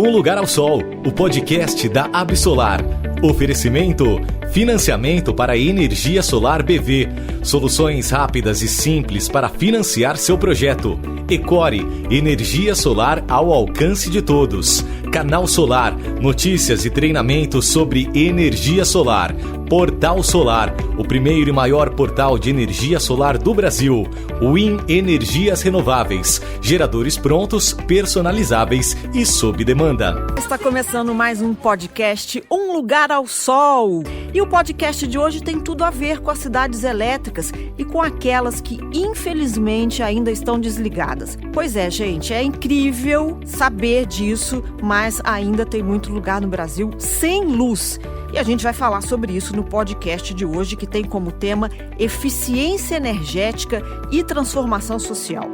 Um Lugar ao Sol, o podcast da Absolar. Oferecimento: financiamento para energia solar BV. Soluções rápidas e simples para financiar seu projeto. Ecore, energia solar ao alcance de todos. Canal Solar, notícias e treinamentos sobre energia solar. Portal Solar, o primeiro e maior portal de energia solar do Brasil. Win Energias Renováveis, geradores prontos, personalizáveis e sob demanda. Está começando mais um podcast Um Lugar ao Sol. E o podcast de hoje tem tudo a ver com as cidades elétricas e com aquelas que infelizmente ainda estão desligadas. Pois é, gente, é incrível saber disso, mas ainda tem muito lugar no Brasil sem luz. E a gente vai falar sobre isso no podcast de hoje, que tem como tema eficiência energética e transformação social.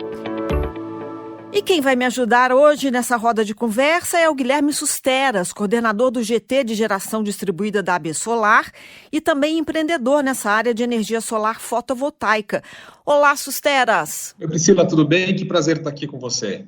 E quem vai me ajudar hoje nessa roda de conversa é o Guilherme Susteras, coordenador do GT de Geração Distribuída da Absolar e também empreendedor nessa área de energia solar fotovoltaica. Olá, Susteras! Oi, Priscila, tudo bem? Que prazer estar aqui com você.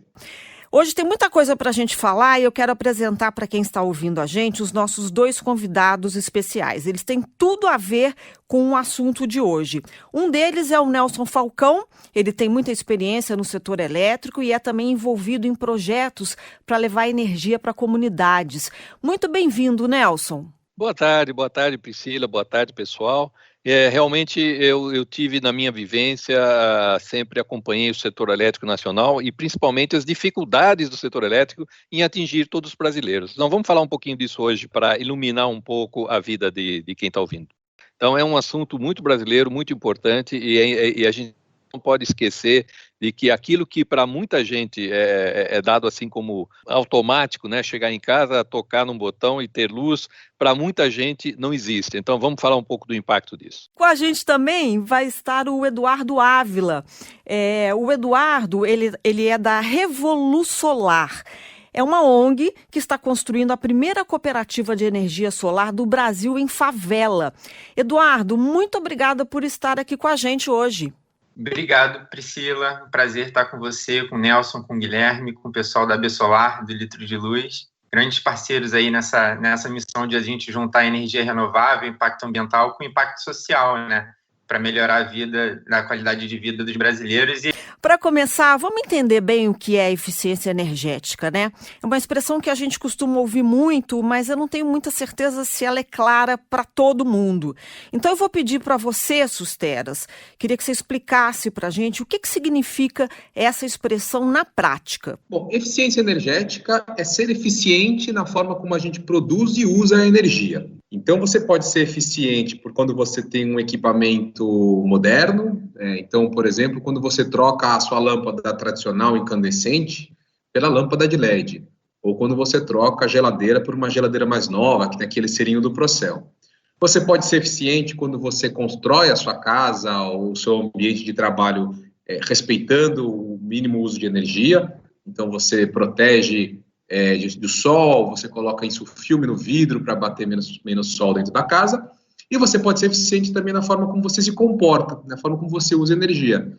Hoje tem muita coisa para a gente falar e eu quero apresentar para quem está ouvindo a gente os nossos dois convidados especiais. Eles têm tudo a ver com o assunto de hoje. Um deles é o Nelson Falcão. Ele tem muita experiência no setor elétrico e é também envolvido em projetos para levar energia para comunidades. Muito bem-vindo, Nelson. Boa tarde, Priscila, boa tarde, pessoal. Realmente eu tive na minha vivência, sempre acompanhei o setor elétrico nacional e principalmente as dificuldades do setor elétrico em atingir todos os brasileiros. Então vamos falar um pouquinho disso hoje para iluminar um pouco a vida de quem está ouvindo. Então é um assunto muito brasileiro, muito importante e a gente não pode esquecer de que aquilo que para muita gente é dado assim como automático, né? Chegar em casa, tocar num botão e ter luz, para muita gente não existe. Então vamos falar um pouco do impacto disso. Com a gente também vai estar o Eduardo Ávila. O Eduardo, ele é da Revolusolar. É uma ONG que está construindo a primeira cooperativa de energia solar do Brasil em favela. Eduardo, muito obrigada por estar aqui com a gente hoje. Obrigado, Priscila. Prazer estar com você, com o Nelson, com o Guilherme, com o pessoal da Absolar, do Litro de Luz. Grandes parceiros aí nessa missão de a gente juntar energia renovável, impacto ambiental com impacto social, né? Para melhorar a vida, a qualidade de vida dos brasileiros. Para começar, vamos entender bem o que é eficiência energética, né? É uma expressão que a gente costuma ouvir muito, mas eu não tenho muita certeza se ela é clara para todo mundo. Então eu vou pedir para você, Susteras, queria que você explicasse para a gente o que significa essa expressão na prática. Bom, eficiência energética é ser eficiente na forma como a gente produz e usa a energia. Então, você pode ser eficiente por quando você tem um equipamento moderno. Então, por exemplo, quando você troca a sua lâmpada tradicional incandescente pela lâmpada de LED. Ou quando você troca a geladeira por uma geladeira mais nova, que tem aquele serinho do Procel. Você pode ser eficiente quando você constrói a sua casa ou o seu ambiente de trabalho respeitando o mínimo uso de energia. Então, você protege do sol, você coloca isso filme no vidro para bater menos sol dentro da casa, e você pode ser eficiente também na forma como você se comporta, na forma como você usa energia,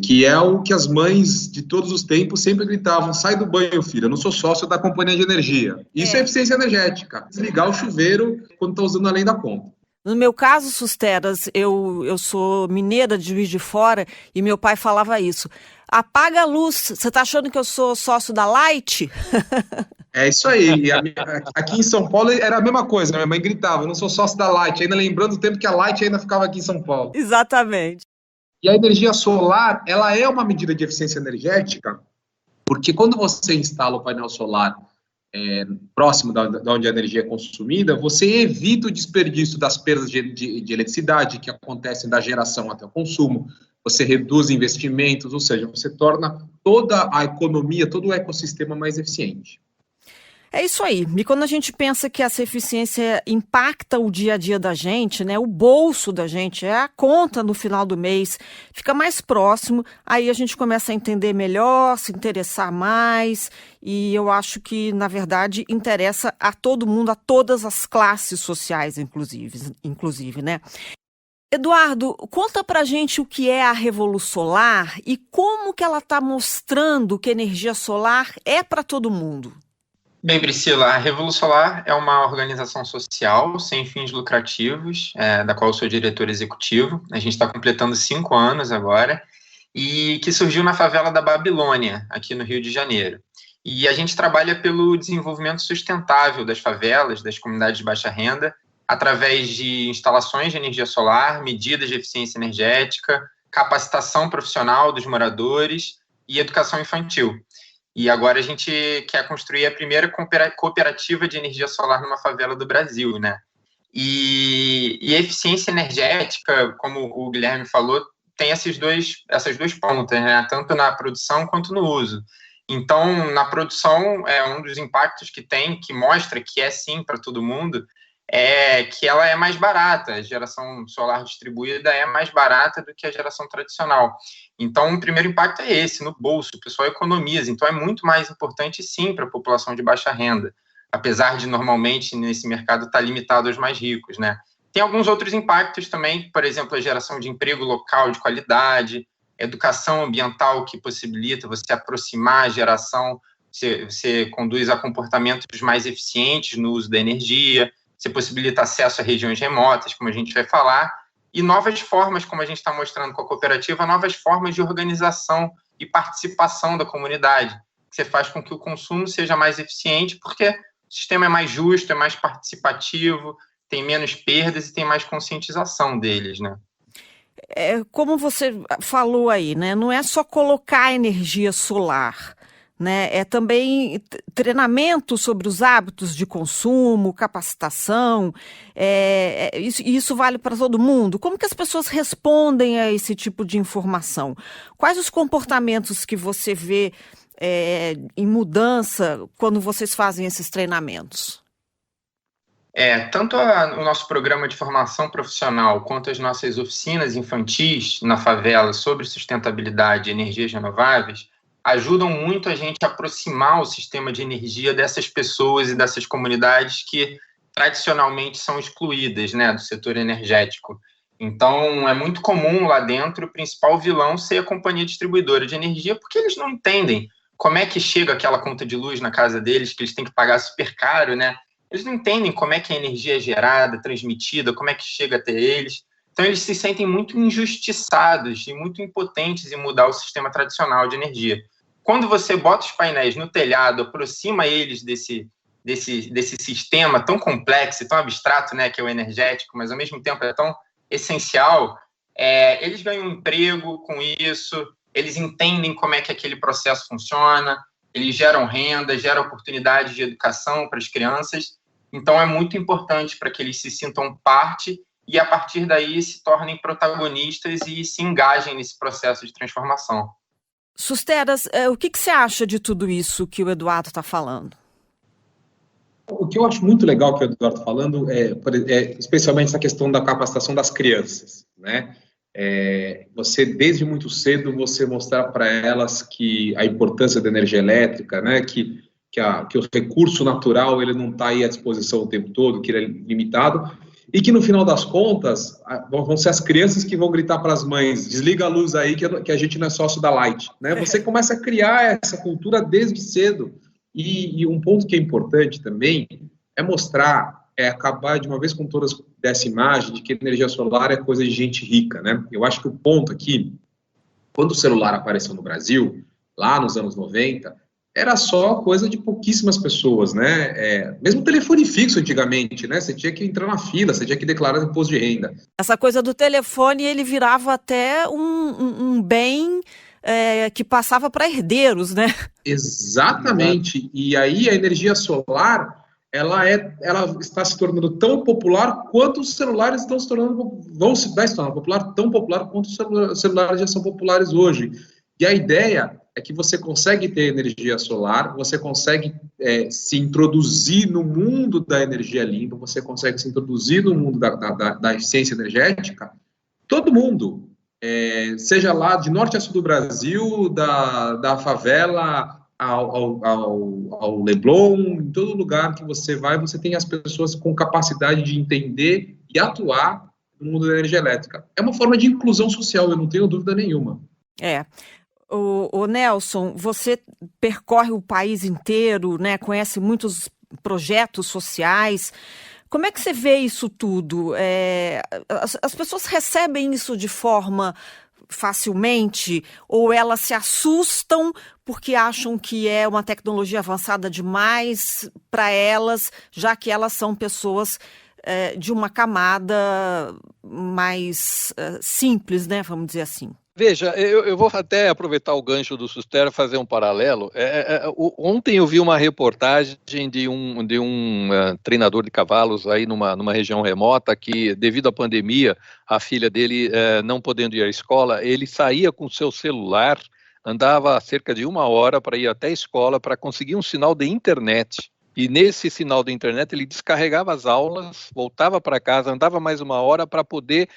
que é o que as mães de todos os tempos sempre gritavam: sai do banho, filha, eu não sou sócio da companhia de energia. Isso é eficiência energética, desligar o chuveiro quando está usando além da conta. No meu caso, Susteras, eu sou mineira de Juiz de Fora e meu pai falava isso. Apaga a luz, você está achando que eu sou sócio da Light? É isso aí. Aqui em São Paulo era a mesma coisa, minha mãe gritava: eu não sou sócio da Light, ainda lembrando o tempo que a Light ainda ficava aqui em São Paulo. Exatamente. E a energia solar, ela é uma medida de eficiência energética, porque quando você instala o painel solar próximo de onde a energia é consumida, você evita o desperdício das perdas de eletricidade que acontecem da geração até o consumo, você reduz investimentos, ou seja, você torna toda a economia, todo o ecossistema mais eficiente. É isso aí. E quando a gente pensa que essa eficiência impacta o dia a dia da gente, né, o bolso da gente, a conta no final do mês, fica mais próximo, aí a gente começa a entender melhor, se interessar mais, e eu acho que, na verdade, interessa a todo mundo, a todas as classes sociais, inclusive, né? Eduardo, conta pra gente o que é a Revolusolar e como que ela está mostrando que energia solar é para todo mundo. Bem, Priscila, a Revolu Solar é uma organização social sem fins lucrativos, da qual eu sou diretor executivo. A gente está completando 5 anos agora, e que surgiu na favela da Babilônia, aqui no Rio de Janeiro. E a gente trabalha pelo desenvolvimento sustentável das favelas, das comunidades de baixa renda, através de instalações de energia solar, medidas de eficiência energética, capacitação profissional dos moradores e educação infantil. E agora a gente quer construir a primeira cooperativa de energia solar numa favela do Brasil, né? E a eficiência energética, como o Guilherme falou, tem essas duas pontas, né? Tanto na produção quanto no uso. Então, na produção, um dos impactos que tem, que mostra que é sim para todo mundo, é que ela é mais barata. A geração solar distribuída é mais barata do que a geração tradicional. Então, o primeiro impacto é esse, no bolso, o pessoal economiza. Então, é muito mais importante, sim, para a população de baixa renda, apesar de, normalmente, nesse mercado estar limitado aos mais ricos, né? Tem alguns outros impactos também, por exemplo, a geração de emprego local de qualidade, educação ambiental que possibilita você aproximar a geração, você conduz a comportamentos mais eficientes no uso da energia, você possibilita acesso a regiões remotas, como a gente vai falar, e novas formas, como a gente está mostrando com a cooperativa, novas formas de organização e participação da comunidade, que você faz com que o consumo seja mais eficiente, porque o sistema é mais justo, é mais participativo, tem menos perdas e tem mais conscientização deles, né? Como você falou aí, né? Não é só colocar energia solar, né? É também treinamento sobre os hábitos de consumo, capacitação. Isso vale para todo mundo. Como que as pessoas respondem a esse tipo de informação? Quais os comportamentos que você vê em mudança quando vocês fazem esses treinamentos? Tanto o nosso programa de formação profissional quanto as nossas oficinas infantis na favela sobre sustentabilidade e energias renováveis ajudam muito a gente a aproximar o sistema de energia dessas pessoas e dessas comunidades que tradicionalmente são excluídas, né, do setor energético. Então, é muito comum lá dentro o principal vilão ser a companhia distribuidora de energia, porque eles não entendem como é que chega aquela conta de luz na casa deles, que eles têm que pagar super caro, né? Eles não entendem como é que a energia é gerada, transmitida, como é que chega até eles. Então, eles se sentem muito injustiçados e muito impotentes em mudar o sistema tradicional de energia. Quando você bota os painéis no telhado, aproxima eles desse sistema tão complexo e tão abstrato, né, que é o energético, mas ao mesmo tempo é tão essencial, eles ganham um emprego com isso, eles entendem como é que aquele processo funciona, eles geram renda, geram oportunidades de educação para as crianças. Então, é muito importante para que eles se sintam parte e, a partir daí, se tornem protagonistas e se engajem nesse processo de transformação. Susteras, o que você acha de tudo isso que o Eduardo está falando? O que eu acho muito legal que o Eduardo está falando especialmente essa questão da capacitação das crianças, né? Você, desde muito cedo, você mostrar para elas que a importância da energia elétrica, né, que o recurso natural ele não está aí à disposição o tempo todo, que ele é limitado, e que no final das contas vão ser as crianças que vão gritar para as mães, desliga a luz aí que a gente não é sócio da Light, né? Você começa a criar essa cultura desde cedo, e um ponto que é importante também é mostrar, acabar de uma vez com todas dessa imagem de que energia solar é coisa de gente rica, né? Eu acho que o ponto aqui, quando o celular apareceu no Brasil, lá nos anos 90, era só coisa de pouquíssimas pessoas, né? Mesmo telefone fixo antigamente, né? Você tinha que entrar na fila, você tinha que declarar imposto de renda. Essa coisa do telefone, ele virava até um bem que passava para herdeiros, né? Exatamente. E aí a energia solar, ela está se tornando tão popular quanto os celulares estão se tornando, vai se tornar popular, tão popular quanto os celulares já são populares hoje. E a ideia é que você consegue ter energia solar, você consegue se introduzir no mundo da energia limpa, você consegue se introduzir no mundo da eficiência energética, todo mundo, seja lá de norte a sul do Brasil, da favela ao Leblon, em todo lugar que você vai, você tem as pessoas com capacidade de entender e atuar no mundo da energia elétrica. É uma forma de inclusão social, eu não tenho dúvida nenhuma. O Nelson, você percorre o país inteiro, né? Conhece muitos projetos sociais. Como é que você vê isso tudo? As pessoas recebem isso de forma facilmente ou elas se assustam porque acham que é uma tecnologia avançada demais para elas, já que elas são pessoas de uma camada mais simples, né? Vamos dizer assim. Veja, eu vou até aproveitar o gancho do Sustera e fazer um paralelo. Ontem eu vi uma reportagem de um treinador de cavalos aí numa região remota que, devido à pandemia, a filha dele não podendo ir à escola, ele saía com seu celular, andava cerca de 1 hora para ir até a escola para conseguir um sinal de internet. E nesse sinal de internet ele descarregava as aulas, voltava para casa, andava mais 1 hora para poder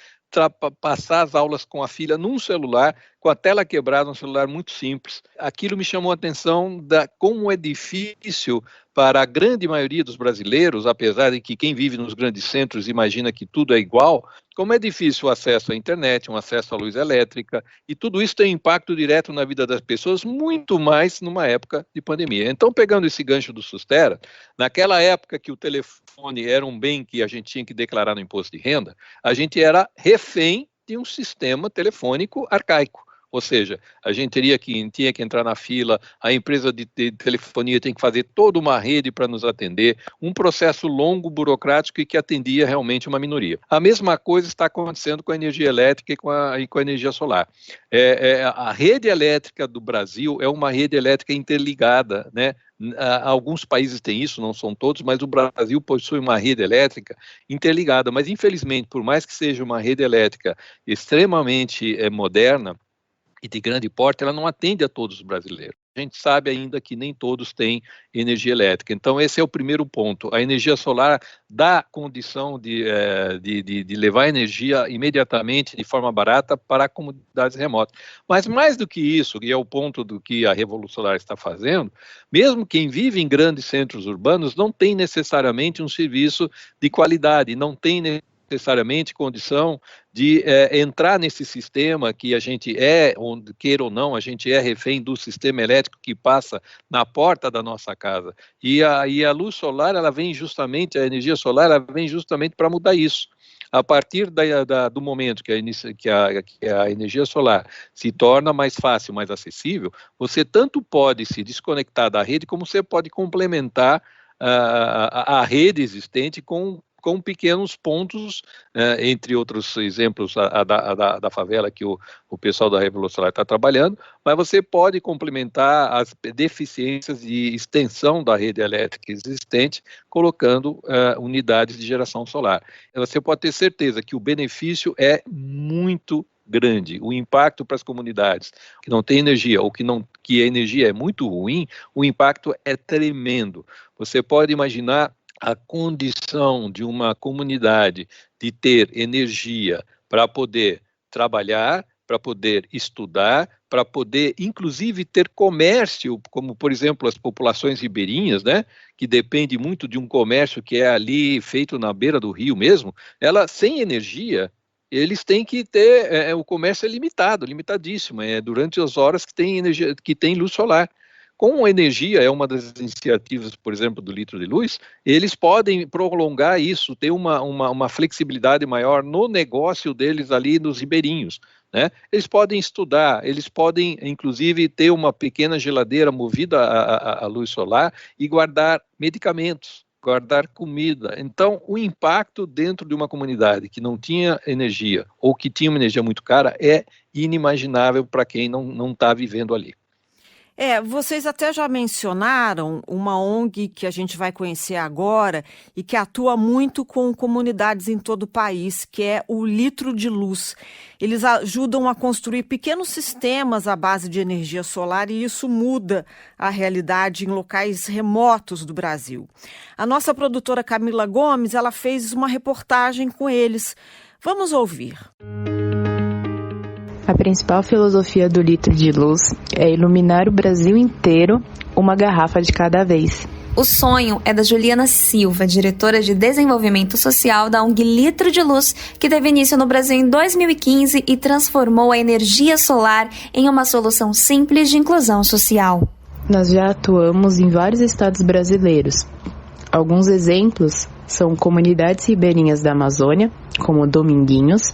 passar as aulas com a filha num celular, com a tela quebrada, um celular muito simples. Aquilo me chamou a atenção como é difícil para a grande maioria dos brasileiros, apesar de que quem vive nos grandes centros imagina que tudo é igual, como é difícil o acesso à internet, um acesso à luz elétrica, e tudo isso tem impacto direto na vida das pessoas, muito mais numa época de pandemia. Então, pegando esse gancho do Sustera, naquela época que o telefone era um bem que a gente tinha que declarar no imposto de renda, a gente era refém de um sistema telefônico arcaico. Ou seja, a gente tinha que entrar na fila, a empresa de telefonia tem que fazer toda uma rede para nos atender, um processo longo, burocrático e que atendia realmente uma minoria. A mesma coisa está acontecendo com a energia elétrica e com a energia solar. A rede elétrica do Brasil é uma rede elétrica interligada, né? Alguns países têm isso, não são todos, mas o Brasil possui uma rede elétrica interligada. Mas, infelizmente, por mais que seja uma rede elétrica extremamente moderna, e de grande porte, ela não atende a todos os brasileiros. A gente sabe ainda que nem todos têm energia elétrica. Então, esse é o primeiro ponto. A energia solar dá condição de levar energia imediatamente, de forma barata, para comunidades remotas. Mas mais do que isso, e é o ponto do que a Revolução Solar está fazendo, mesmo quem vive em grandes centros urbanos não tem necessariamente um serviço de qualidade, não tem necessariamente condição de entrar nesse sistema que a gente queira ou não, a gente é refém do sistema elétrico que passa na porta da nossa casa. E a luz solar, ela vem justamente, a energia solar, ela vem justamente para mudar isso. A partir do momento que a energia solar se torna mais fácil, mais acessível, você tanto pode se desconectar da rede, como você pode complementar a rede existente com pequenos pontos, entre outros exemplos, da favela que o pessoal da Revolução Solar está trabalhando, mas você pode complementar as deficiências de extensão da rede elétrica existente, colocando unidades de geração solar. Você pode ter certeza que o benefício muito grande. O impacto para as comunidades que não têm energia ou que a energia é muito ruim, o impacto é tremendo. Você pode imaginar a condição de uma comunidade de ter energia para poder trabalhar, para poder estudar, para poder, inclusive, ter comércio, como, por exemplo, as populações ribeirinhas, né, que depende muito de um comércio que é ali feito na beira do rio mesmo, sem energia, eles têm que ter, o comércio é limitadíssimo, durante as horas que tem energia, que tem luz solar. Com energia, é uma das iniciativas, por exemplo, do Litro de Luz, eles podem prolongar isso, ter uma flexibilidade maior no negócio deles ali nos ribeirinhos, né? Eles podem estudar, eles podem, inclusive, ter uma pequena geladeira movida à luz solar e guardar medicamentos, guardar comida. Então, o impacto dentro de uma comunidade que não tinha energia ou que tinha uma energia muito cara é inimaginável para quem não está vivendo ali. Vocês até já mencionaram uma ONG que a gente vai conhecer agora e que atua muito com comunidades em todo o país, que é o Litro de Luz. Eles ajudam a construir pequenos sistemas à base de energia solar e isso muda a realidade em locais remotos do Brasil. A nossa produtora Camila Gomes, ela fez uma reportagem com eles. Vamos ouvir. A principal filosofia do Litro de Luz é iluminar o Brasil inteiro, uma garrafa de cada vez. O sonho é da Juliana Silva, diretora de desenvolvimento social da ONG Litro de Luz, que teve início no Brasil em 2015 e transformou a energia solar em uma solução simples de inclusão social. Nós já atuamos em vários estados brasileiros. Alguns exemplos são comunidades ribeirinhas da Amazônia, como Dominguinhos,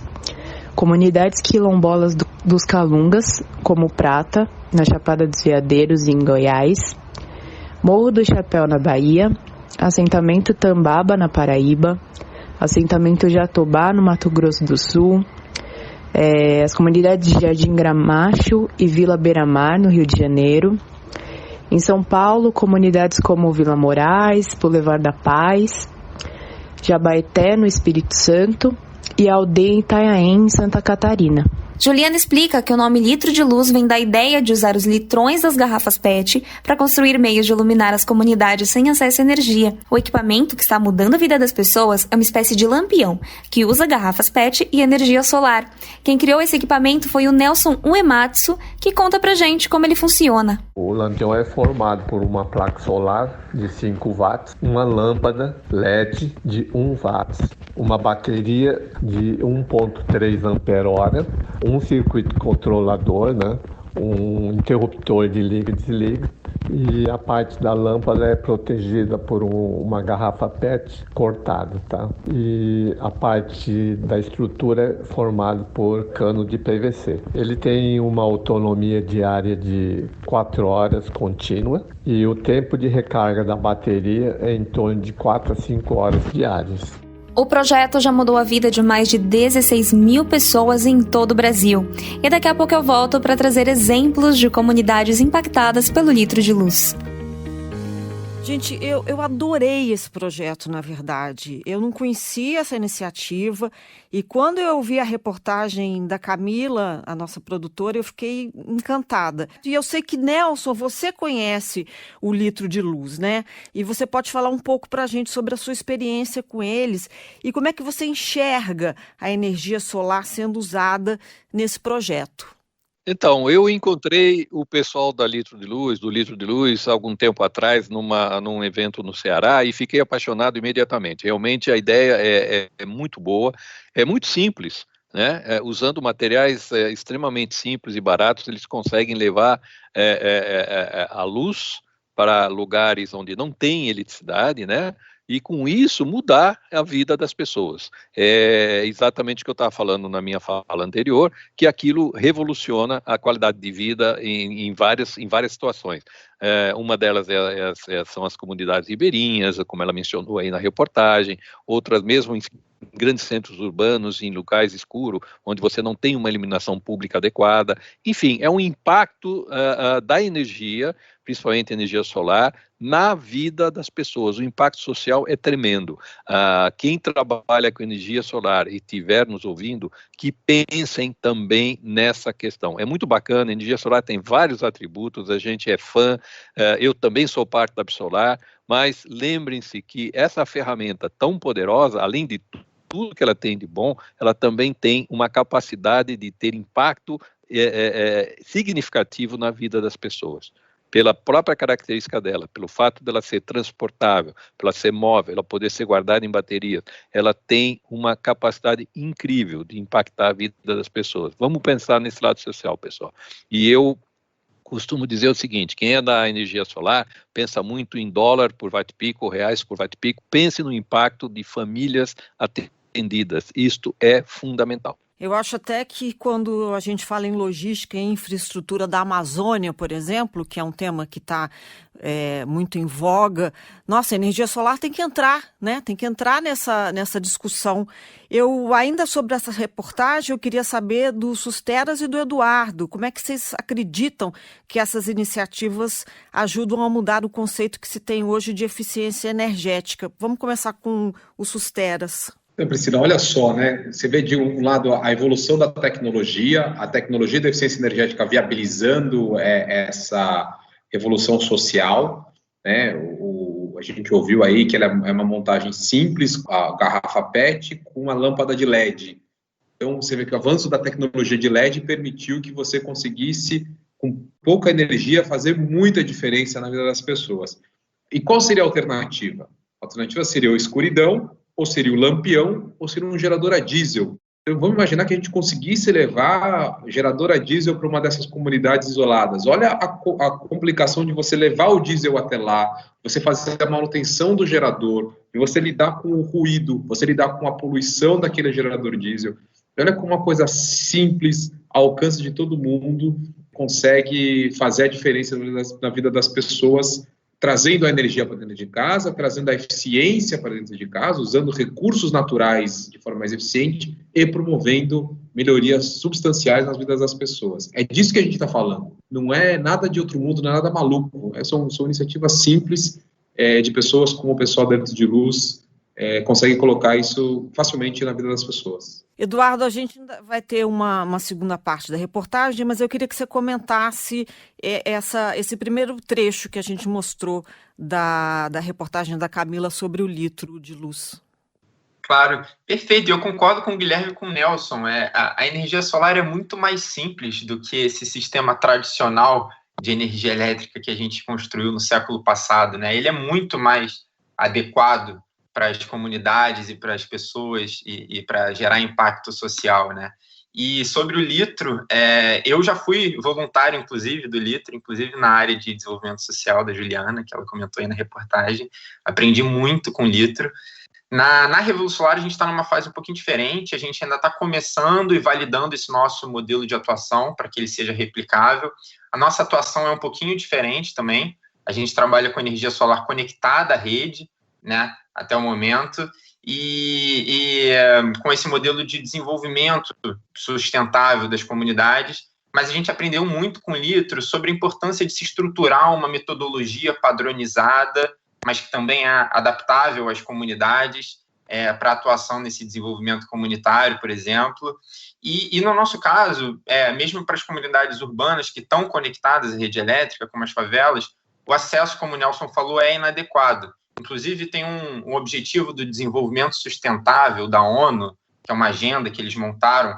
comunidades quilombolas dos Calungas, como Prata, na Chapada dos Veadeiros, em Goiás, Morro do Chapéu, na Bahia, assentamento Tambaba, na Paraíba, assentamento Jatobá, no Mato Grosso do Sul, as comunidades de Jardim Gramacho e Vila Beira-Mar, no Rio de Janeiro. Em São Paulo, comunidades como Vila Moraes, Boulevard da Paz, Jabaeté, no Espírito Santo, e a aldeia Itanhaém, em Santa Catarina. Juliana explica que o nome Litro de Luz vem da ideia de usar os litrões das garrafas PET para construir meios de iluminar as comunidades sem acesso à energia. O equipamento que está mudando a vida das pessoas é uma espécie de lampião, que usa garrafas PET e energia solar. Quem criou esse equipamento foi o Nelson Uematsu, que conta pra gente como ele funciona. O lampião é formado por uma placa solar de 5 watts, uma lâmpada LED de 1 watt, uma bateria de 1.3 ampere-hora, um circuito controlador, né? Um interruptor de liga e desliga, e a parte da lâmpada é protegida por uma garrafa PET cortada, tá? E a parte da estrutura é formada por cano de PVC. Ele tem uma autonomia diária de 4 horas contínua e o tempo de recarga da bateria é em torno de 4 a 5 horas diárias. O projeto já mudou a vida de mais de 16 mil pessoas em todo o Brasil. E daqui a pouco eu volto para trazer exemplos de comunidades impactadas pelo Litro de Luz. Gente, eu adorei esse projeto, na verdade. Eu não conhecia essa iniciativa e quando eu vi a reportagem da Camila, a nossa produtora, eu fiquei encantada. E eu sei que, Nelson, você conhece o Litro de Luz, né? E você pode falar um pouco para a gente sobre a sua experiência com eles e como é que você enxerga a energia solar sendo usada nesse projeto. Então, eu encontrei o pessoal do Litro de Luz, algum tempo atrás, num evento no Ceará, e fiquei apaixonado imediatamente. Realmente a ideia é muito boa, é muito simples, né? Usando materiais extremamente simples e baratos, eles conseguem levar a luz para lugares onde não tem eletricidade, né? E com isso mudar a vida das pessoas. É exatamente o que eu estava falando na minha fala anterior, que aquilo revoluciona a qualidade de vida em várias situações. Uma delas são as comunidades ribeirinhas, como ela mencionou aí na reportagem, outras mesmo em grandes centros urbanos, em locais escuros, onde você não tem uma iluminação pública adequada. Enfim, é um impacto da energia, principalmente energia solar, na vida das pessoas. O impacto social é tremendo. Quem trabalha com energia solar e estiver nos ouvindo, que pensem também nessa questão. É muito bacana, a energia solar tem vários atributos, a gente é fã, eu também sou parte da Absolar, mas lembrem-se que essa ferramenta tão poderosa, além de tudo que ela tem de bom, ela também tem uma capacidade de ter impacto significativo na vida das pessoas. Pela própria característica dela, pelo fato dela ser transportável, pela ser móvel, ela poder ser guardada em baterias, ela tem uma capacidade incrível de impactar a vida das pessoas. Vamos pensar nesse lado social, pessoal. E eu costumo dizer o seguinte, quem é da energia solar pensa muito em dólar por watt-pico, reais por watt-pico, pense no impacto de famílias atendidas. Isto é fundamental. Eu acho até que quando a gente fala em logística e infraestrutura da Amazônia, por exemplo, que é um tema que está muito em voga, nossa, a energia solar tem que entrar, né? Tem que entrar nessa discussão. Ainda sobre essa reportagem, eu queria saber do Susteras e do Eduardo. Como é que vocês acreditam que essas iniciativas ajudam a mudar o conceito que se tem hoje de eficiência energética? Vamos começar com o Susteras. Priscila, olha só, né? Você vê de um lado a evolução da tecnologia, a tecnologia da eficiência energética viabilizando essa revolução social, né? A gente ouviu aí que ela é uma montagem simples, a garrafa PET com uma lâmpada de LED. Então, você vê que o avanço da tecnologia de LED permitiu que você conseguisse, com pouca energia, fazer muita diferença na vida das pessoas. E qual seria a alternativa? A alternativa seria a escuridão, ou seria o lampião, ou seria um gerador a diesel. Então, vamos imaginar que a gente conseguisse levar gerador a diesel para uma dessas comunidades isoladas. Olha a complicação de você levar o diesel até lá, você fazer a manutenção do gerador, e você lidar com o ruído, você lidar com a poluição daquele gerador diesel. Olha como uma coisa simples, ao alcance de todo mundo, consegue fazer a diferença na vida das pessoas, trazendo a energia para dentro de casa, trazendo a eficiência para dentro de casa, usando recursos naturais de forma mais eficiente e promovendo melhorias substanciais nas vidas das pessoas. É disso que a gente está falando. Não é nada de outro mundo, não é nada maluco. São iniciativas simples de pessoas como o pessoal da Litro de Luz consegue colocar isso facilmente na vida das pessoas. Eduardo, a gente ainda vai ter uma segunda parte da reportagem, mas eu queria que você comentasse esse primeiro trecho que a gente mostrou da reportagem da Camila sobre o litro de luz. Claro, perfeito. Eu concordo com o Guilherme e com o Nelson. A energia solar é muito mais simples do que esse sistema tradicional de energia elétrica que a gente construiu no século passado, né? Ele é muito mais adequado para as comunidades e para as pessoas e para gerar impacto social, né? E sobre o litro, eu já fui voluntário, inclusive, do litro, inclusive na área de desenvolvimento social da Juliana, que ela comentou aí na reportagem. Aprendi muito com o litro. Na Revolução Solar, a gente está numa fase um pouquinho diferente, a gente ainda está começando e validando esse nosso modelo de atuação para que ele seja replicável. A nossa atuação é um pouquinho diferente também. A gente trabalha com energia solar conectada à rede, né, até o momento, e com esse modelo de desenvolvimento sustentável das comunidades, mas a gente aprendeu muito com o litro sobre a importância de se estruturar uma metodologia padronizada, mas que também é adaptável às comunidades, para atuação nesse desenvolvimento comunitário, por exemplo. E no nosso caso, mesmo para as comunidades urbanas que estão conectadas à rede elétrica, como as favelas, o acesso, como o Nelson falou, é inadequado. Inclusive, tem um objetivo do desenvolvimento sustentável da ONU, que é uma agenda que eles montaram,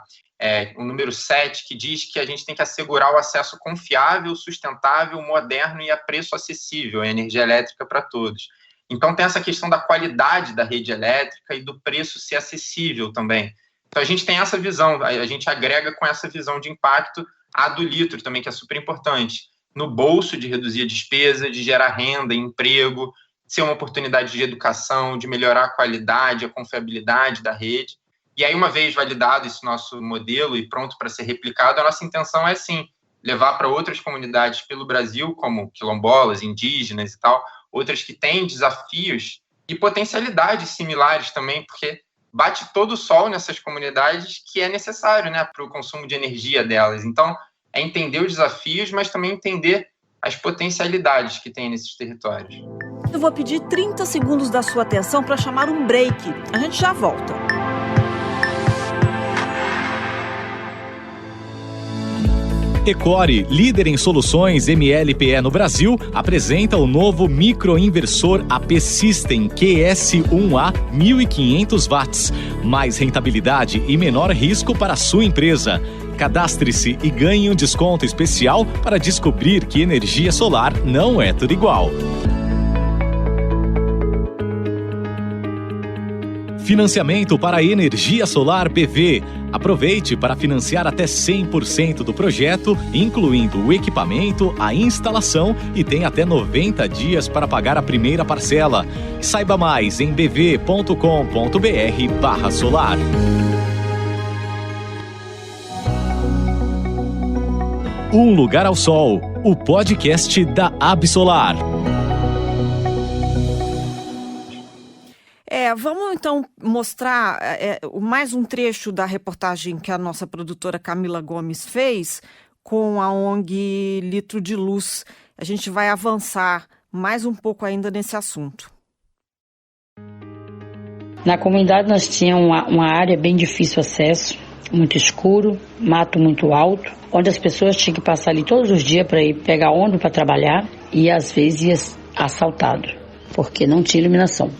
o número 7, que diz que a gente tem que assegurar o acesso confiável, sustentável, moderno e a preço acessível à energia elétrica para todos. Então, tem essa questão da qualidade da rede elétrica e do preço ser acessível também. Então, a gente tem essa visão, a gente agrega com essa visão de impacto a do litro também, que é super importante, no bolso de reduzir a despesa, de gerar renda, emprego, ser uma oportunidade de educação, de melhorar a qualidade, a confiabilidade da rede. E aí, uma vez validado esse nosso modelo e pronto para ser replicado, a nossa intenção é, sim, levar para outras comunidades pelo Brasil, como quilombolas, indígenas e tal, outras que têm desafios e potencialidades similares também, porque bate todo o sol nessas comunidades que é necessário, né, para o consumo de energia delas. Então, é entender os desafios, mas também entender as potencialidades que tem nesses territórios. Eu vou pedir 30 segundos da sua atenção para chamar um break. A gente já volta. Ecore, líder em soluções MLPE no Brasil, apresenta o novo microinversor AP System QS1A 1500 watts. Mais rentabilidade e menor risco para a sua empresa. Cadastre-se e ganhe um desconto especial para descobrir que energia solar não é tudo igual. Financiamento para energia solar PV. Aproveite para financiar até 100% do projeto, incluindo o equipamento, a instalação e tem até 90 dias para pagar a primeira parcela. Saiba mais em bv.com.br/solar. Um Lugar ao Sol, o podcast da Absolar. Vamos então mostrar mais um trecho da reportagem que a nossa produtora Camila Gomes fez com a ONG Litro de Luz. A gente vai avançar mais um pouco ainda nesse assunto. Na comunidade nós tínhamos uma área bem difícil acesso, muito escuro, mato muito alto, onde as pessoas tinham que passar ali todos os dias para ir pegar ônibus para trabalhar e às vezes ia assaltado, porque não tinha iluminação.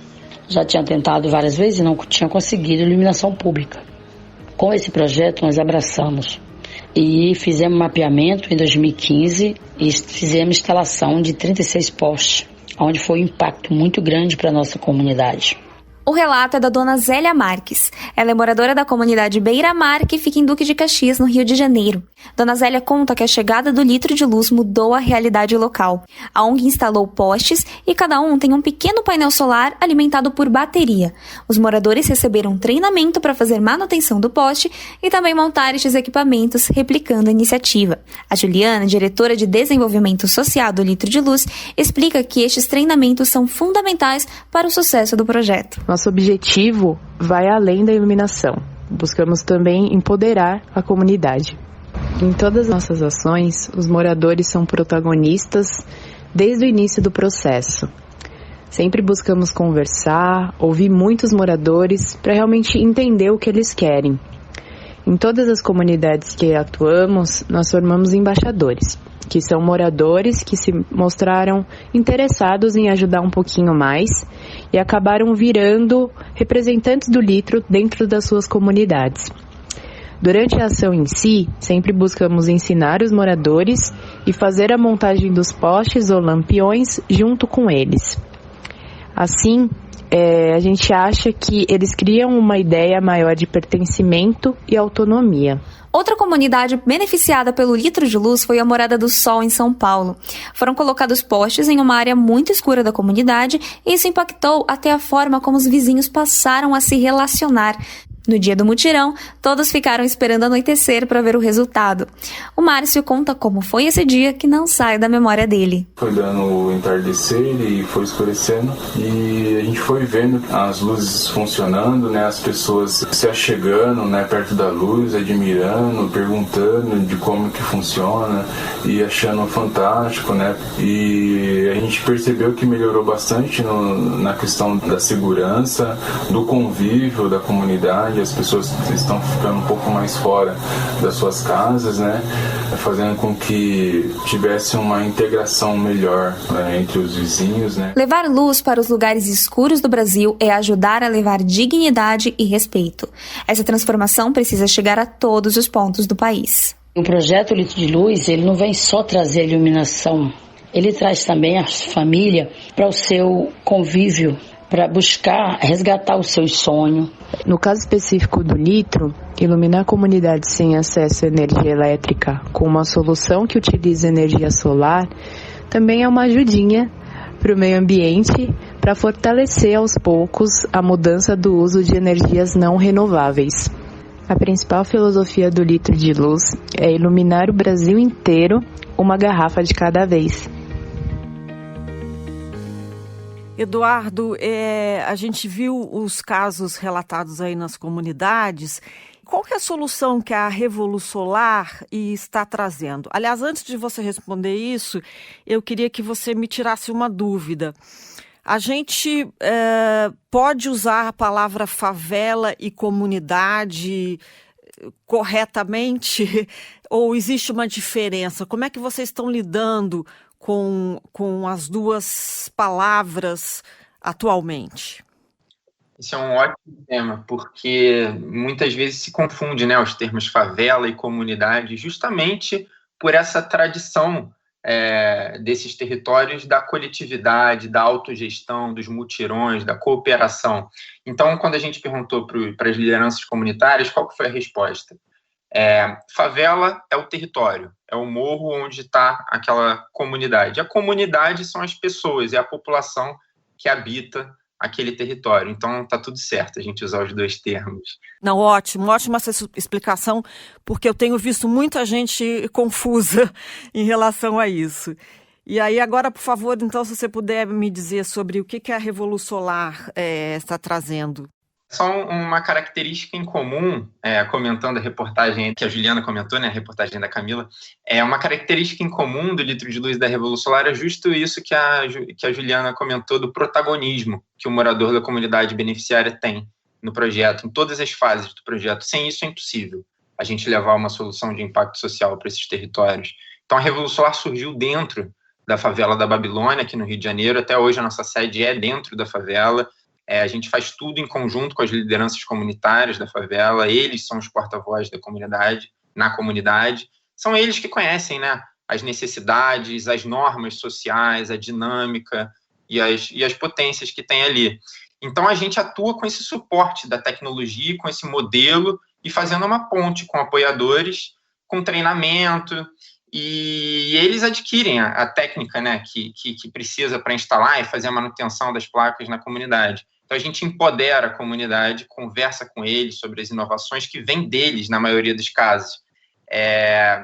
Já tinha tentado várias vezes e não tinha conseguido iluminação pública. Com esse projeto nós abraçamos e fizemos mapeamento em 2015 e fizemos instalação de 36 postes onde foi um impacto muito grande para a nossa comunidade. O relato é da dona Zélia Marques. Ela é moradora da comunidade Beira-Mar, que fica em Duque de Caxias, no Rio de Janeiro. Dona Zélia conta que a chegada do litro de luz mudou a realidade local. A ONG instalou postes e cada um tem um pequeno painel solar alimentado por bateria. Os moradores receberam treinamento para fazer manutenção do poste e também montar estes equipamentos, replicando a iniciativa. A Juliana, diretora de desenvolvimento social do Litro de Luz, explica que estes treinamentos são fundamentais para o sucesso do projeto. Nosso objetivo vai além da iluminação. Buscamos também empoderar a comunidade. Em todas as nossas ações, os moradores são protagonistas desde o início do processo. Sempre buscamos conversar, ouvir muitos moradores para realmente entender o que eles querem. Em todas as comunidades que atuamos, nós formamos embaixadores, que são moradores que se mostraram interessados em ajudar um pouquinho mais e acabaram virando representantes do litro dentro das suas comunidades. Durante a ação em si, sempre buscamos ensinar os moradores e fazer a montagem dos postes ou lampiões junto com eles. Assim, a gente acha que eles criam uma ideia maior de pertencimento e autonomia. Outra comunidade beneficiada pelo litro de luz foi a Morada do Sol, em São Paulo. Foram colocados postes em uma área muito escura da comunidade e isso impactou até a forma como os vizinhos passaram a se relacionar. No dia do mutirão, todos ficaram esperando anoitecer para ver o resultado. O Márcio conta como foi esse dia que não sai da memória dele. Foi dando o entardecer e foi escurecendo e a gente foi vendo as luzes funcionando, né, as pessoas se achegando, né, perto da luz, admirando, perguntando de como que funciona e achando fantástico, né, e a gente percebeu que melhorou bastante na questão da segurança, do convívio da comunidade. As pessoas estão ficando um pouco mais fora das suas casas, né, fazendo com que tivesse uma integração melhor, né, entre os vizinhos, né. Levar luz para os lugares escuros do Brasil é ajudar a levar dignidade e respeito. Essa transformação precisa chegar a todos os pontos do país. O projeto Litro de Luz, ele não vem só trazer iluminação, ele traz também a família para o seu convívio, para buscar resgatar o seu sonho. No caso específico do litro, iluminar comunidades sem acesso à energia elétrica com uma solução que utiliza energia solar também é uma ajudinha para o meio ambiente, para fortalecer aos poucos a mudança do uso de energias não renováveis. A principal filosofia do litro de luz é iluminar o Brasil inteiro, uma garrafa de cada vez. Eduardo, a gente viu os casos relatados aí nas comunidades. Qual que é a solução que a Revolusolar está trazendo? Aliás, antes de você responder isso, eu queria que você me tirasse uma dúvida. A gente pode usar a palavra favela e comunidade corretamente ou existe uma diferença? Como é que vocês estão lidando com as duas palavras atualmente? Esse é um ótimo tema, porque muitas vezes se confunde, né, os termos favela e comunidade, justamente por essa tradição desses territórios da coletividade, da autogestão, dos mutirões, da cooperação. Então, quando a gente perguntou para as lideranças comunitárias, qual que foi a resposta? Favela é o território, é o morro onde está aquela comunidade. A comunidade são as pessoas, é a população que habita aquele território. Então, está tudo certo a gente usar os dois termos. Não, ótima essa explicação, porque eu tenho visto muita gente confusa em relação a isso. E aí, agora, por favor, então, se você puder me dizer sobre o que a Revolusolar está trazendo. Só uma característica em comum, comentando a reportagem que a Juliana comentou, né, a reportagem da Camila, uma característica em comum do litro de luz da Revolusolar é justo isso que a Juliana comentou do protagonismo que o morador da comunidade beneficiária tem no projeto, em todas as fases do projeto. Sem isso é impossível a gente levar uma solução de impacto social para esses territórios. Então a Revolusolar surgiu dentro da favela da Babilônia, aqui no Rio de Janeiro. Até hoje a nossa sede é dentro da favela. A gente faz tudo em conjunto com as lideranças comunitárias da favela, eles são os porta-vozes da comunidade, na comunidade. São eles que conhecem, né, as necessidades, as normas sociais, a dinâmica e as potências que tem ali. Então, a gente atua com esse suporte da tecnologia, com esse modelo, e fazendo uma ponte com apoiadores, com treinamento, e eles adquirem a técnica, né, que precisa para instalar e fazer a manutenção das placas na comunidade. Então, a gente empodera a comunidade, conversa com eles sobre as inovações que vêm deles, na maioria dos casos.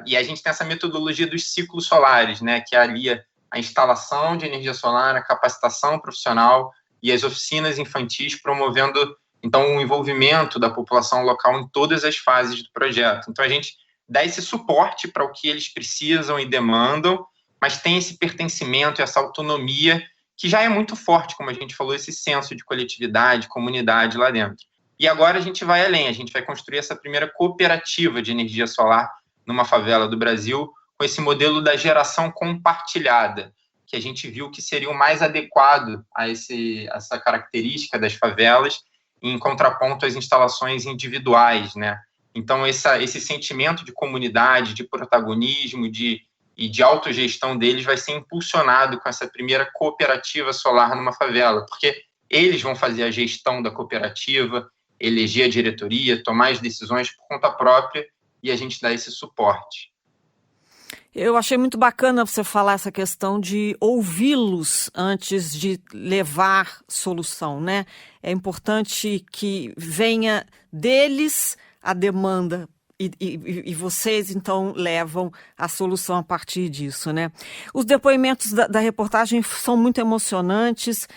E a gente tem essa metodologia dos ciclos solares, né, que alia a instalação de energia solar, a capacitação profissional e as oficinas infantis, promovendo, então, o envolvimento da população local em todas as fases do projeto. Então, a gente dá esse suporte para o que eles precisam e demandam, mas tem esse pertencimento, essa autonomia, que já é muito forte, como a gente falou, esse senso de coletividade, comunidade lá dentro. E agora a gente vai além, a gente vai construir essa primeira cooperativa de energia solar numa favela do Brasil, com esse modelo da geração compartilhada, que a gente viu que seria o mais adequado a essa característica das favelas, em contraponto às instalações individuais, né? Então, esse sentimento de comunidade, de protagonismo e de autogestão deles vai ser impulsionado com essa primeira cooperativa solar numa favela, porque eles vão fazer a gestão da cooperativa, eleger a diretoria, tomar as decisões por conta própria, e a gente dá esse suporte. Eu achei muito bacana você falar essa questão de ouvi-los antes de levar solução, né? É importante que venha deles a demanda e vocês, então, levam a solução a partir disso, né? Os depoimentos da reportagem são muito emocionantes.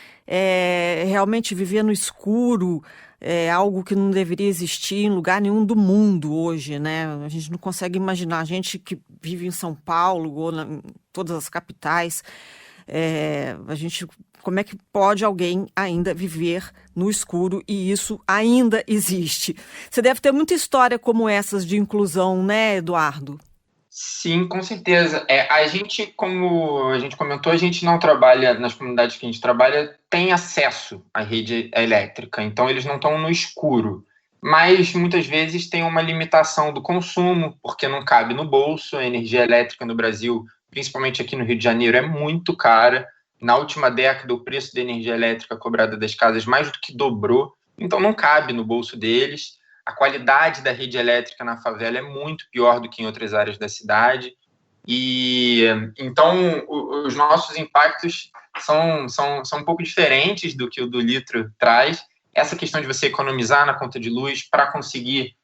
Realmente viver no escuro é algo que não deveria existir em lugar nenhum do mundo hoje, né? A gente não consegue imaginar. A gente que vive em São Paulo ou em todas as capitais, como é que pode alguém ainda viver no escuro e isso ainda existe? Você deve ter muita história como essas de inclusão, né, Eduardo? Sim, com certeza. A gente, como a gente comentou, a gente não trabalha, nas comunidades que a gente trabalha, tem acesso à rede elétrica, então eles não estão no escuro. Mas muitas vezes tem uma limitação do consumo, porque não cabe no bolso. A energia elétrica no Brasil, principalmente aqui no Rio de Janeiro, é muito cara. Na última década, o preço da energia elétrica cobrada das casas mais do que dobrou, então não cabe no bolso deles. A qualidade da rede elétrica na favela é muito pior do que em outras áreas da cidade. E então os nossos impactos são um pouco diferentes do que o do litro traz. Essa questão de você economizar na conta de luz para conseguir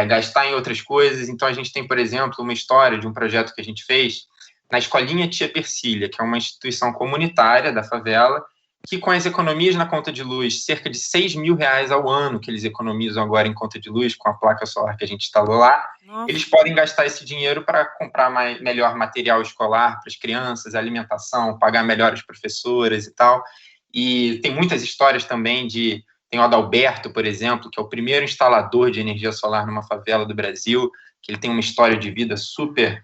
gastar em outras coisas. Então a gente tem, por exemplo, uma história de um projeto que a gente fez na Escolinha Tia Persília, que é uma instituição comunitária da favela, que com as economias na conta de luz, cerca de R$6 mil ao ano que eles economizam agora em conta de luz com a placa solar que a gente instalou lá, eles podem gastar esse dinheiro para comprar melhor material escolar para as crianças, alimentação, pagar melhor as professoras e tal. E tem muitas histórias também tem o Adalberto, por exemplo, que é o primeiro instalador de energia solar numa favela do Brasil, que ele tem uma história de vida super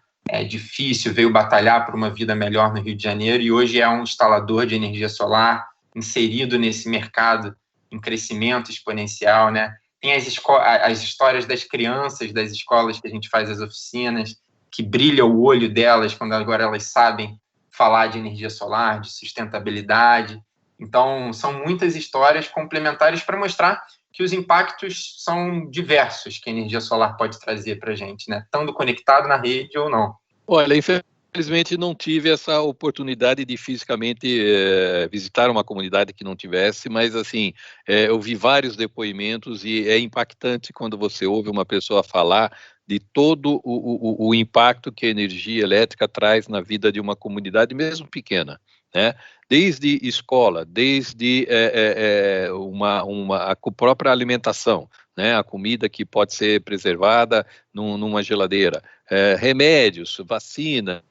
difícil, veio batalhar por uma vida melhor no Rio de Janeiro e hoje é um instalador de energia solar inserido nesse mercado em crescimento exponencial, né? Tem as histórias das crianças das escolas que a gente faz as oficinas, que brilha o olho delas quando agora elas sabem falar de energia solar, de sustentabilidade. Então, são muitas histórias complementares para mostrar que os impactos são diversos que a energia solar pode trazer para a gente, né? Estando conectado na rede ou não. Olha, infelizmente não tive essa oportunidade de fisicamente visitar uma comunidade que não tivesse, mas assim, eu vi vários depoimentos e é impactante quando você ouve uma pessoa falar de todo o impacto que a energia elétrica traz na vida de uma comunidade, mesmo pequena, né? Desde escola, desde a própria alimentação, né? A comida que pode ser preservada numa geladeira, remédios, vacinas,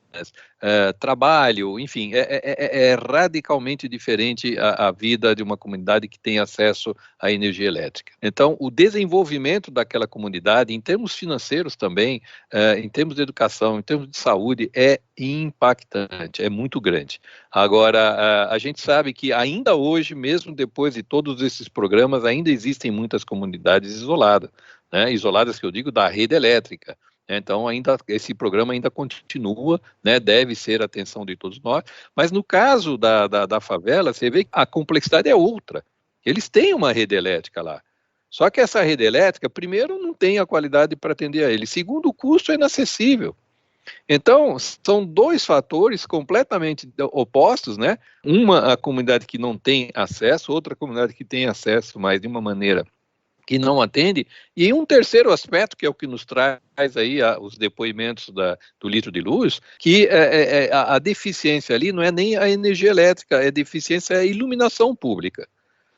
trabalho, enfim, é radicalmente diferente a vida de uma comunidade que tem acesso à energia elétrica. Então, o desenvolvimento daquela comunidade, em termos financeiros também, em termos de educação, em termos de saúde, é impactante, é muito grande. Agora, a gente sabe que ainda hoje, mesmo depois de todos esses programas, ainda existem muitas comunidades isoladas, né? Isoladas que eu digo da rede elétrica. Então, esse programa ainda continua, né, deve ser a atenção de todos nós, mas no caso da favela, você vê que a complexidade é outra. Eles têm uma rede elétrica lá, só que essa rede elétrica, primeiro, não tem a qualidade para atender a eles, segundo, o custo é inacessível. Então, são dois fatores completamente opostos, né? A comunidade que não tem acesso, outra comunidade que tem acesso, mas de uma maneira que não atende, e um terceiro aspecto, que é o que nos traz aí os depoimentos do litro de luz, que a deficiência ali não é nem a energia elétrica, a deficiência é a iluminação pública.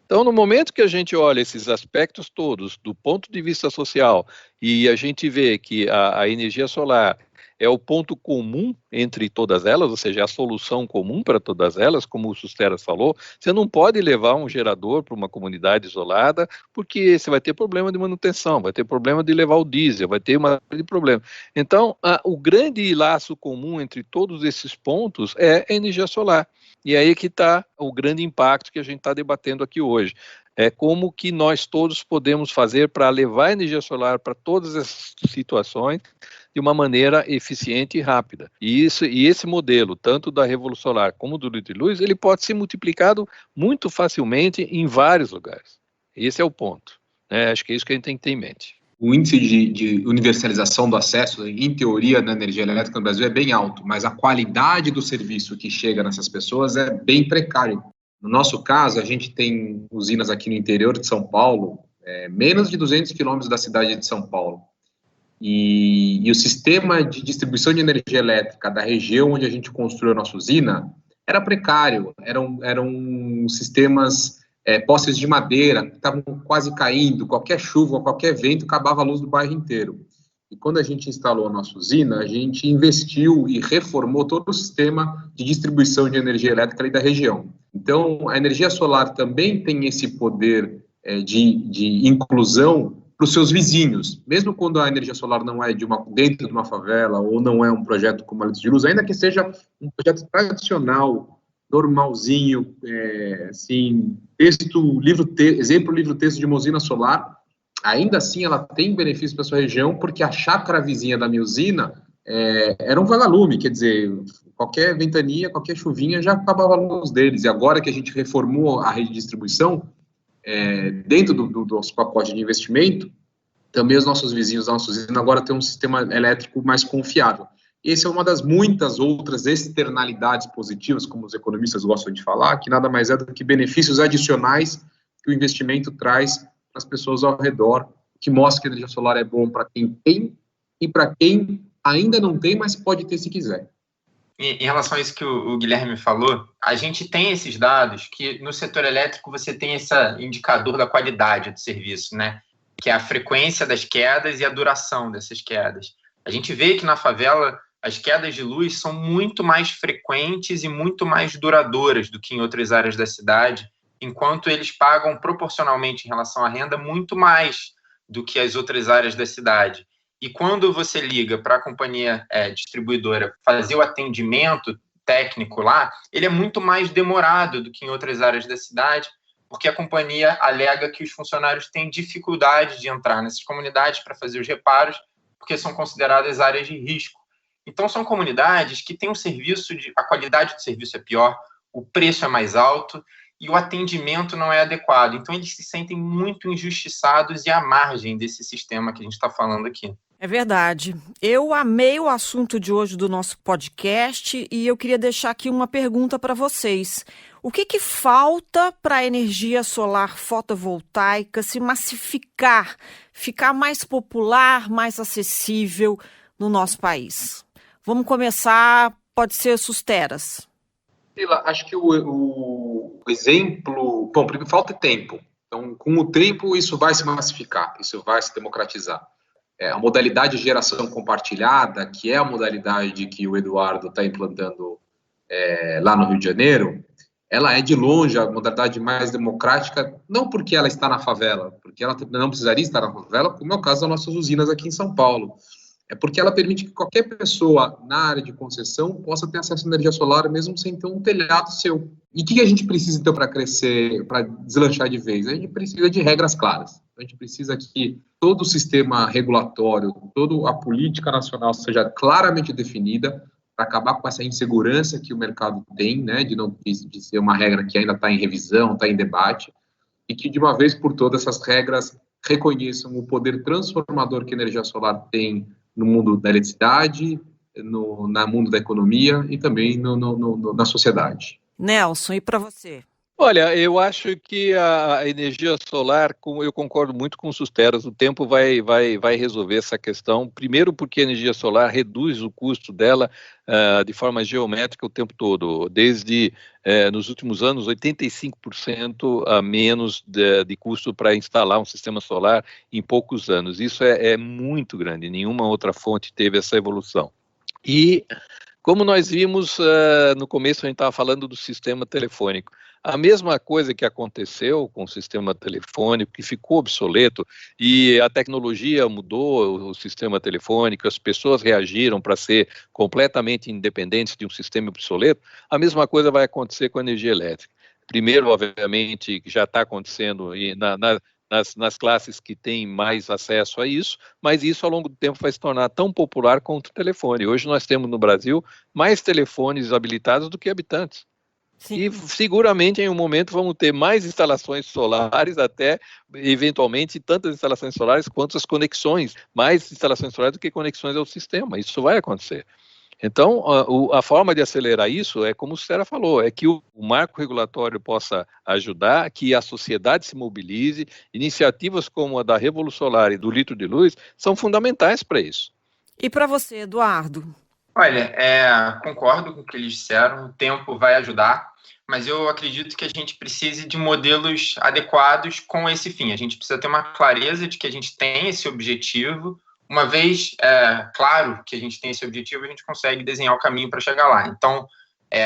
Então, no momento que a gente olha esses aspectos todos, do ponto de vista social, e a gente vê que a energia solar é o ponto comum entre todas elas, ou seja, a solução comum para todas elas, como o Susteras falou, você não pode levar um gerador para uma comunidade isolada, porque você vai ter problema de manutenção, vai ter problema de levar o diesel, vai ter uma série de problemas. Então, o grande laço comum entre todos esses pontos é a energia solar. E aí que está o grande impacto que a gente está debatendo aqui hoje. É como que nós todos podemos fazer para levar a energia solar para todas essas situações de uma maneira eficiente e rápida. E esse modelo, tanto da Revolução Solar como do litro de luz, ele pode ser multiplicado muito facilmente em vários lugares. Esse é o ponto. Acho que é isso que a gente tem que ter em mente. O índice de universalização do acesso, em teoria, na energia elétrica no Brasil é bem alto, mas a qualidade do serviço que chega nessas pessoas é bem precário. No nosso caso, a gente tem usinas aqui no interior de São Paulo, menos de 200 quilômetros da cidade de São Paulo. E o sistema de distribuição de energia elétrica da região onde a gente construiu a nossa usina era precário, eram sistemas, postes de madeira, que estavam quase caindo, qualquer chuva, qualquer vento, acabava a luz do bairro inteiro. E quando a gente instalou a nossa usina, a gente investiu e reformou todo o sistema de distribuição de energia elétrica ali da região. Então, a energia solar também tem esse poder de inclusão para os seus vizinhos, mesmo quando a energia solar não é dentro de uma favela ou não é um projeto como a Litro de Luz, ainda que seja um projeto tradicional, normalzinho, assim, exemplo livro-texto de uma usina solar, ainda assim ela tem benefício para a sua região, porque a chácara vizinha da minha usina era um vagalume, quer dizer, qualquer ventania, qualquer chuvinha já acabava a luz deles, e agora que a gente reformou a rede de distribuição, dentro do nosso pacote de investimento, também os nossos vizinhos da nossa usina agora têm um sistema elétrico mais confiável. Essa é uma das muitas outras externalidades positivas, como os economistas gostam de falar, que nada mais é do que benefícios adicionais que o investimento traz para as pessoas ao redor, que mostra que a energia solar é bom para quem tem e para quem ainda não tem, mas pode ter se quiser. Em relação a isso que o Guilherme falou, a gente tem esses dados que no setor elétrico você tem esse indicador da qualidade do serviço, né? Que é a frequência das quedas e a duração dessas quedas. A gente vê que na favela as quedas de luz são muito mais frequentes e muito mais duradouras do que em outras áreas da cidade, enquanto eles pagam proporcionalmente em relação à renda muito mais do que as outras áreas da cidade. E quando você liga para a companhia distribuidora fazer o atendimento técnico lá, ele é muito mais demorado do que em outras áreas da cidade, porque a companhia alega que os funcionários têm dificuldade de entrar nessas comunidades para fazer os reparos, porque são consideradas áreas de risco. Então, são comunidades que têm a qualidade do serviço é pior, o preço é mais alto e o atendimento não é adequado. Então, eles se sentem muito injustiçados e à margem desse sistema que a gente está falando aqui. É verdade. Eu amei o assunto de hoje do nosso podcast e eu queria deixar aqui uma pergunta para vocês. O que falta para a energia solar fotovoltaica se massificar, ficar mais popular, mais acessível no nosso país? Vamos começar, pode ser Susteras. Acho que o exemplo... Bom, primeiro, falta tempo. Então, com o tempo, isso vai se massificar, isso vai se democratizar. A modalidade de geração compartilhada, que é a modalidade que o Eduardo está implantando lá no Rio de Janeiro, ela é de longe a modalidade mais democrática, não porque ela está na favela, porque ela não precisaria estar na favela, como é o caso das nossas usinas aqui em São Paulo. É porque ela permite que qualquer pessoa na área de concessão possa ter acesso à energia solar, mesmo sem ter um telhado seu. E o que a gente precisa, então, para crescer, para deslanchar de vez? A gente precisa de regras claras. A gente precisa que todo o sistema regulatório, toda a política nacional seja claramente definida para acabar com essa insegurança que o mercado tem, né, de ser uma regra que ainda está em revisão, está em debate, e que de uma vez por todas essas regras reconheçam o poder transformador que a energia solar tem no mundo da eletricidade, no mundo da economia e também na sociedade. Nelson, e para você? Olha, eu acho que a energia solar, eu concordo muito com o Susteras, o tempo vai resolver essa questão, primeiro porque a energia solar reduz o custo dela de forma geométrica o tempo todo, desde, nos últimos anos, 85% a menos de custo para instalar um sistema solar em poucos anos. Isso é muito grande, nenhuma outra fonte teve essa evolução. E, como nós vimos no começo, a gente estava falando do sistema telefônico. A mesma coisa que aconteceu com o sistema telefônico, que ficou obsoleto, e a tecnologia mudou o sistema telefônico, as pessoas reagiram para ser completamente independentes de um sistema obsoleto, a mesma coisa vai acontecer com a energia elétrica. Primeiro, obviamente, já está acontecendo nas classes que têm mais acesso a isso, mas isso ao longo do tempo vai se tornar tão popular quanto o telefone. Hoje nós temos no Brasil mais telefones habilitados do que habitantes. Sim. E seguramente em um momento vamos ter mais instalações solares, até eventualmente tantas instalações solares quanto as conexões, mais instalações solares do que conexões ao sistema. Isso vai acontecer. Então, a forma de acelerar isso é como o Sera falou, é que o marco regulatório possa ajudar, que a sociedade se mobilize. Iniciativas como a da Revolução Solar e do Litro de Luz são fundamentais para isso. E para você, Eduardo? Olha, concordo com o que eles disseram, o tempo vai ajudar, mas eu acredito que a gente precise de modelos adequados com esse fim. A gente precisa ter uma clareza de que a gente tem esse objetivo. Uma vez claro que a gente tem esse objetivo, a gente consegue desenhar o caminho para chegar lá. Então,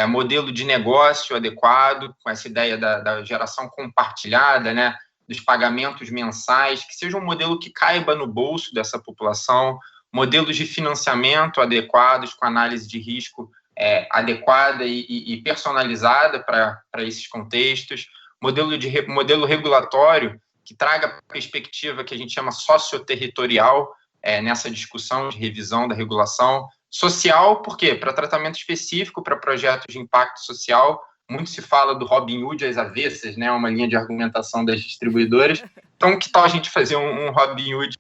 modelo de negócio adequado, com essa ideia da geração compartilhada, né, dos pagamentos mensais, que seja um modelo que caiba no bolso dessa população, modelos de financiamento adequados, com análise de risco adequada e personalizada para esses contextos, modelo regulatório que traga a perspectiva que a gente chama socioterritorial nessa discussão de revisão da regulação, social, por quê? Para tratamento específico, para projetos de impacto social. Muito se fala do Robin Hood às avessas, né, uma linha de argumentação das distribuidoras. Então, que tal a gente fazer um Robin Hood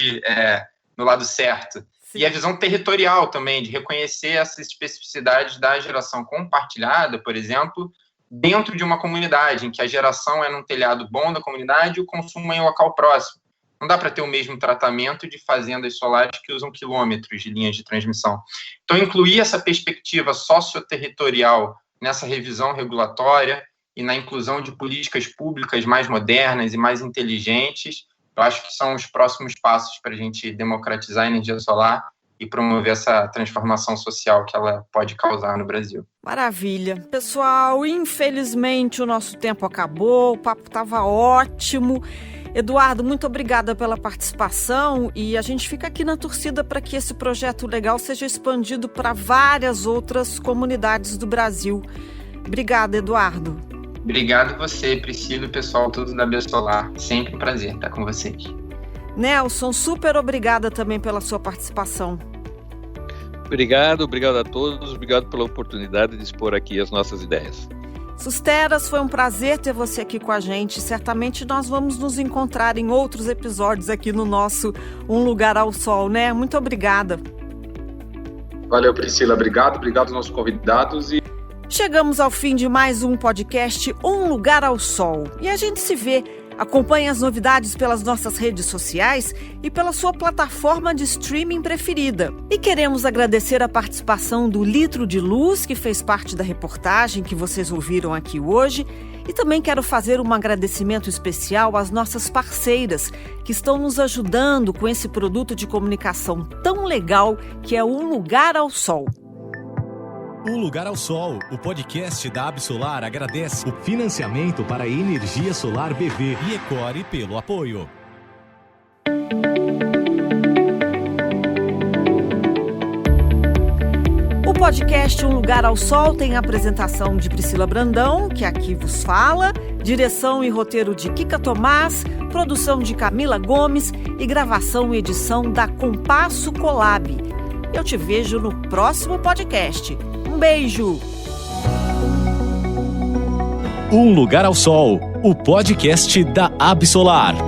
no lado certo? Sim. E a visão territorial também, de reconhecer essas especificidades da geração compartilhada, por exemplo, dentro de uma comunidade, em que a geração é num telhado bom da comunidade e o consumo é em local próximo. Não dá para ter o mesmo tratamento de fazendas solares que usam quilômetros de linhas de transmissão. Então, incluir essa perspectiva socioterritorial nessa revisão regulatória e na inclusão de políticas públicas mais modernas e mais inteligentes, eu acho que são os próximos passos para a gente democratizar a energia solar e promover essa transformação social que ela pode causar no Brasil. Maravilha. Pessoal, infelizmente o nosso tempo acabou, o papo estava ótimo. Eduardo, muito obrigada pela participação e a gente fica aqui na torcida para que esse projeto legal seja expandido para várias outras comunidades do Brasil. Obrigada, Eduardo. Obrigado você, Priscila e o pessoal todo da Biosolar. Sempre um prazer estar com vocês. Nelson, super obrigada também pela sua participação. Obrigado a todos, obrigado pela oportunidade de expor aqui as nossas ideias. Susteras, foi um prazer ter você aqui com a gente. Certamente nós vamos nos encontrar em outros episódios aqui no nosso Um Lugar ao Sol, né? Muito obrigada. Valeu, Priscila. Obrigado aos nossos convidados. Chegamos ao fim de mais um podcast Um Lugar ao Sol. E a gente se vê. Acompanhe as novidades pelas nossas redes sociais e pela sua plataforma de streaming preferida. E queremos agradecer a participação do Litro de Luz, que fez parte da reportagem que vocês ouviram aqui hoje. E também quero fazer um agradecimento especial às nossas parceiras, que estão nos ajudando com esse produto de comunicação tão legal que é Um Lugar ao Sol. Um Lugar ao Sol, o podcast da Absolar agradece o financiamento para a energia solar BV e Ecore pelo apoio. O podcast Um Lugar ao Sol tem a apresentação de Priscila Brandão, que aqui vos fala, Direção e roteiro de Kika Tomás, produção de Camila Gomes e gravação e edição da Compasso Colab. Eu te vejo no próximo podcast. Um beijo! Um Lugar ao Sol, o podcast da Absolar.